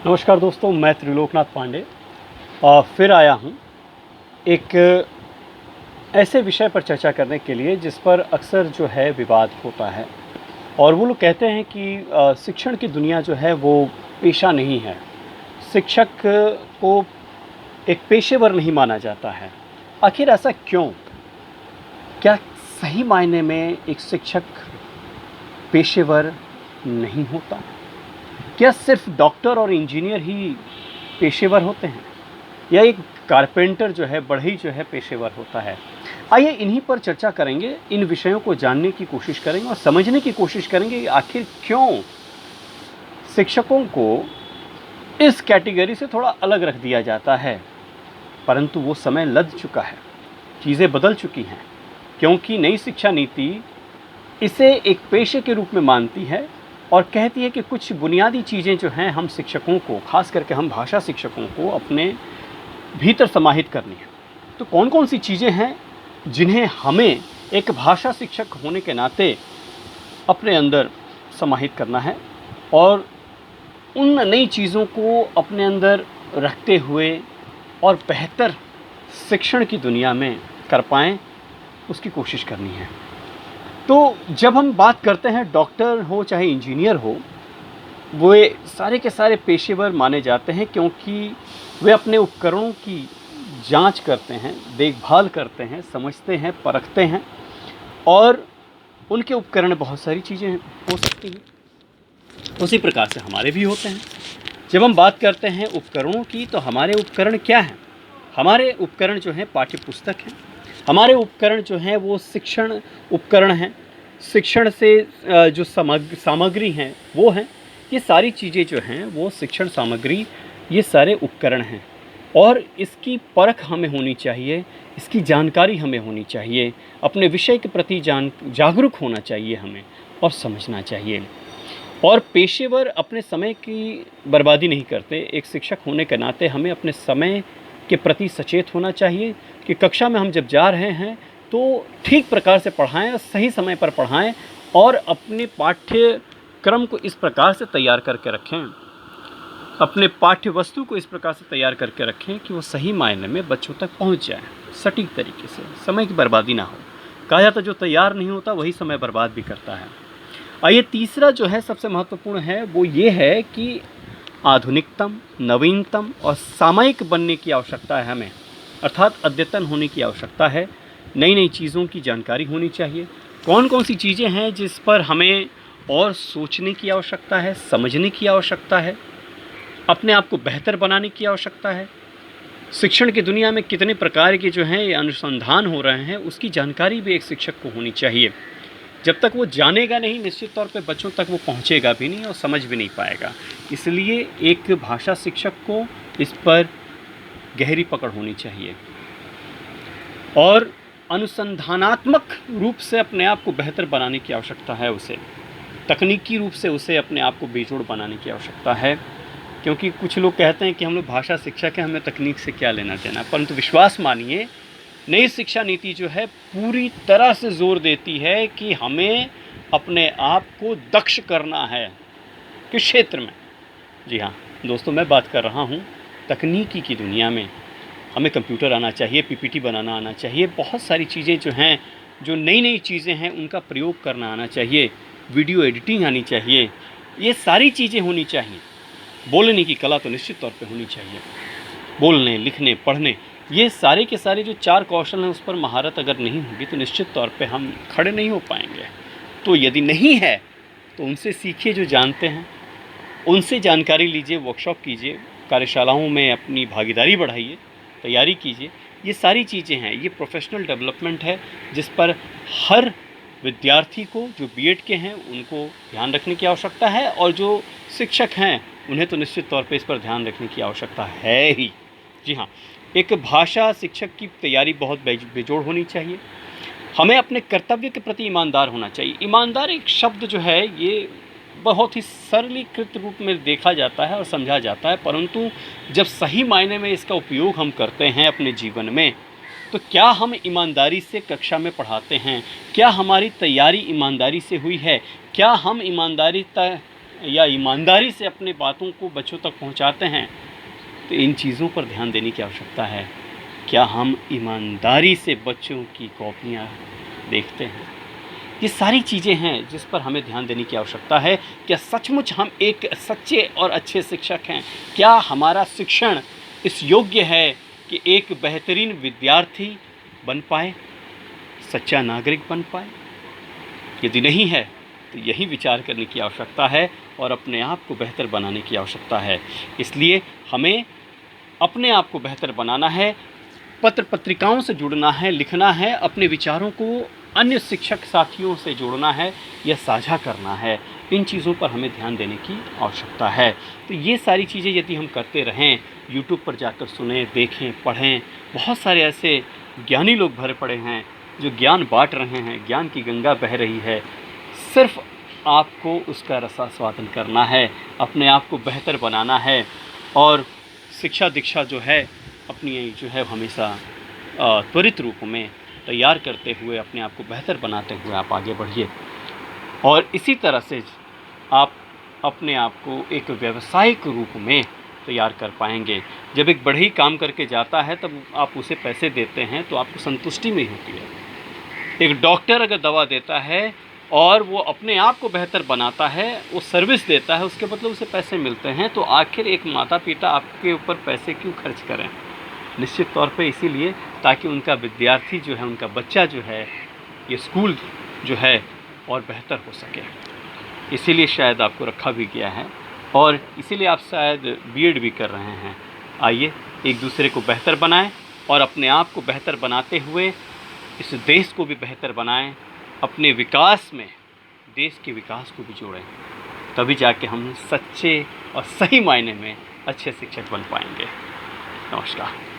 नमस्कार दोस्तों, मैं त्रिलोकनाथ पांडे फिर आया हूँ एक ऐसे विषय पर चर्चा करने के लिए जिस पर अक्सर जो है विवाद होता है। और वो लोग कहते हैं कि शिक्षण की दुनिया जो है वो पेशा नहीं है। शिक्षक को एक पेशेवर नहीं माना जाता है। आखिर ऐसा क्यों? क्या सही मायने में एक शिक्षक पेशेवर नहीं होता? क्या सिर्फ डॉक्टर और इंजीनियर ही पेशेवर होते हैं, या एक कारपेंटर जो है, बढ़ई जो है, पेशेवर होता है? आइए इन्हीं पर चर्चा करेंगे, इन विषयों को जानने की कोशिश करेंगे और समझने की कोशिश करेंगे कि आखिर क्यों शिक्षकों को इस कैटेगरी से थोड़ा अलग रख दिया जाता है। परंतु वो समय लद चुका है, चीज़ें बदल चुकी हैं, क्योंकि नई शिक्षा नीति इसे एक पेशे के रूप में मानती है और कहती है कि कुछ बुनियादी चीज़ें जो हैं हम शिक्षकों को, खास करके हम भाषा शिक्षकों को अपने भीतर समाहित करनी है। तो कौन कौन सी चीज़ें हैं जिन्हें हमें एक भाषा शिक्षक होने के नाते अपने अंदर समाहित करना है और उन नई चीज़ों को अपने अंदर रखते हुए और बेहतर शिक्षण की दुनिया में कर पाएँ, उसकी कोशिश करनी है। तो जब हम बात करते हैं, डॉक्टर हो चाहे इंजीनियर हो, वे सारे के सारे पेशेवर माने जाते हैं क्योंकि वे अपने उपकरणों की जांच करते हैं, देखभाल करते हैं, समझते हैं, परखते हैं और उनके उपकरण बहुत सारी चीज़ें हो सकती हैं। उसी प्रकार से हमारे भी होते हैं। जब हम बात करते हैं उपकरणों की, तो हमारे उपकरण क्या हैं? हमारे उपकरण जो हैं पाठ्य पुस्तक हैं। हमारे उपकरण जो हैं वो शिक्षण उपकरण हैं। शिक्षण से जो सामग्री हैं वो हैं। ये सारी चीज़ें जो हैं वो शिक्षण सामग्री, ये सारे उपकरण हैं और इसकी परख हमें होनी चाहिए, इसकी जानकारी हमें होनी चाहिए, अपने विषय के प्रति जागरूक होना चाहिए हमें और समझना चाहिए। और पेशेवर अपने समय की बर्बादी नहीं करते। एक शिक्षक होने के नाते हमें अपने समय के प्रति सचेत होना चाहिए कि कक्षा में हम जब जा रहे हैं तो ठीक प्रकार से पढ़ाएं, सही समय पर पढ़ाएं और अपने पाठ्यक्रम को इस प्रकार से तैयार करके रखें, अपने पाठ्य वस्तु को इस प्रकार से तैयार करके रखें कि वो सही मायने में बच्चों तक पहुंच जाए, सटीक तरीके से, समय की बर्बादी ना हो। कहा जाता है जो तैयार नहीं होता वही समय बर्बाद भी करता है। आइए तीसरा जो है सबसे महत्वपूर्ण है वो ये है कि आधुनिकतम, नवीनतम और सामयिक बनने की आवश्यकता है हमें, अर्थात अद्यतन होने की आवश्यकता है। नई नई चीज़ों की जानकारी होनी चाहिए। कौन कौन सी चीज़ें हैं जिस पर हमें और सोचने की आवश्यकता है, समझने की आवश्यकता है, अपने आप को बेहतर बनाने की आवश्यकता है। शिक्षण की दुनिया में कितने प्रकार के जो हैं ये अनुसंधान हो रहे हैं, उसकी जानकारी भी एक शिक्षक को होनी चाहिए। जब तक वो जानेगा नहीं, निश्चित तौर पे बच्चों तक वो पहुंचेगा भी नहीं और समझ भी नहीं पाएगा। इसलिए एक भाषा शिक्षक को इस पर गहरी पकड़ होनी चाहिए और अनुसंधानात्मक रूप से अपने आप को बेहतर बनाने की आवश्यकता है। उसे तकनीकी रूप से उसे अपने आप को बेजोड़ बनाने की आवश्यकता है, क्योंकि कुछ लोग कहते हैं कि हम लोग भाषा शिक्षक हैं, हमें तकनीक से क्या लेना देना। परंतु विश्वास मानिए, नई शिक्षा नीति जो है पूरी तरह से जोर देती है कि हमें अपने आप को दक्ष करना है। किस क्षेत्र में? जी हाँ दोस्तों, मैं बात कर रहा हूँ तकनीकी की दुनिया में। हमें कंप्यूटर आना चाहिए, पीपीटी बनाना आना चाहिए, बहुत सारी चीज़ें जो हैं, जो नई नई चीज़ें हैं उनका प्रयोग करना आना चाहिए, वीडियो एडिटिंग आनी चाहिए, ये सारी चीज़ें होनी चाहिए। बोलने की कला तो निश्चित तौर पे होनी चाहिए। बोलने, लिखने, पढ़ने, ये सारे के सारे जो 4 कौशल हैं उस पर महारत अगर नहीं होगी तो निश्चित तौर पे हम खड़े नहीं हो पाएंगे। तो यदि नहीं है तो उनसे सीखिए जो जानते हैं, उनसे जानकारी लीजिए, वर्कशॉप कीजिए, कार्यशालाओं में अपनी भागीदारी बढ़ाइए, तैयारी कीजिए। ये सारी चीज़ें हैं, ये प्रोफेशनल डेवलपमेंट है जिस पर हर विद्यार्थी को, जो बीएड के हैं उनको ध्यान रखने की आवश्यकता है और जो शिक्षक हैं उन्हें तो निश्चित तौर पे इस पर ध्यान रखने की आवश्यकता है ही। जी हाँ, एक भाषा शिक्षक की तैयारी बहुत बेजोड़ होनी चाहिए। हमें अपने कर्तव्य के प्रति ईमानदार होना चाहिए। ईमानदार एक शब्द जो है ये बहुत ही सरलीकृत रूप में देखा जाता है और समझा जाता है, परंतु जब सही मायने में इसका उपयोग हम करते हैं अपने जीवन में, तो क्या हम ईमानदारी से कक्षा में पढ़ाते हैं? क्या हमारी तैयारी ईमानदारी से हुई है? क्या हम या ईमानदारी से अपनी बातों को बच्चों तक पहुंचाते हैं, तो इन चीज़ों पर ध्यान देने की आवश्यकता है। क्या हम ईमानदारी से बच्चों की कॉपियाँ देखते हैं? ये सारी चीज़ें हैं जिस पर हमें ध्यान देने की आवश्यकता है। क्या सचमुच हम एक सच्चे और अच्छे शिक्षक हैं? क्या हमारा शिक्षण इस योग्य है कि एक बेहतरीन विद्यार्थी बन पाए, सच्चा नागरिक बन पाए? यदि नहीं है तो यही विचार करने की आवश्यकता है और अपने आप को बेहतर बनाने की आवश्यकता है। इसलिए हमें अपने आप को बेहतर बनाना है, पत्र पत्रिकाओं से जुड़ना है, लिखना है, अपने विचारों को अन्य शिक्षक साथियों से जोड़ना है या साझा करना है। इन चीज़ों पर हमें ध्यान देने की आवश्यकता है। तो ये सारी चीज़ें यदि हम करते रहें, यूट्यूब पर जाकर सुनें, देखें, पढ़ें, बहुत सारे ऐसे ज्ञानी लोग भरे पड़े हैं जो ज्ञान बाँट रहे हैं, ज्ञान की गंगा बह रही है। सिर्फ़ आपको उसका रसास्वादन करना है, अपने आप को बेहतर बनाना है और शिक्षा दीक्षा जो है अपनी जो है हमेशा त्वरित रूप में तैयार करते हुए अपने आप को बेहतर बनाते हुए आप आगे बढ़िए। और इसी तरह से आप अपने आप को एक व्यावसायिक रूप में तैयार कर पाएंगे। जब एक बढ़ई काम करके जाता है तब आप उसे पैसे देते हैं तो आपको संतुष्टि नहीं होती है। एक डॉक्टर अगर दवा देता है और वो अपने आप को बेहतर बनाता है, वो सर्विस देता है, उसके बदले उसे पैसे मिलते हैं, तो आखिर एक माता पिता आपके ऊपर पैसे क्यों खर्च करें? निश्चित तौर पे इसीलिए ताकि उनका विद्यार्थी जो है, उनका बच्चा जो है, ये स्कूल जो है और बेहतर हो सके। इसीलिए शायद आपको रखा भी गया है और इसीलिए आप शायद बीएड भी कर रहे हैं। आइए एक दूसरे को बेहतर बनाएं और अपने आप को बेहतर बनाते हुए इस देश को भी बेहतर बनाएं। अपने विकास में देश के विकास को भी जोड़ें, तभी जाके हम सच्चे और सही मायने में अच्छे शिक्षक बन पाएंगे। नमस्कार।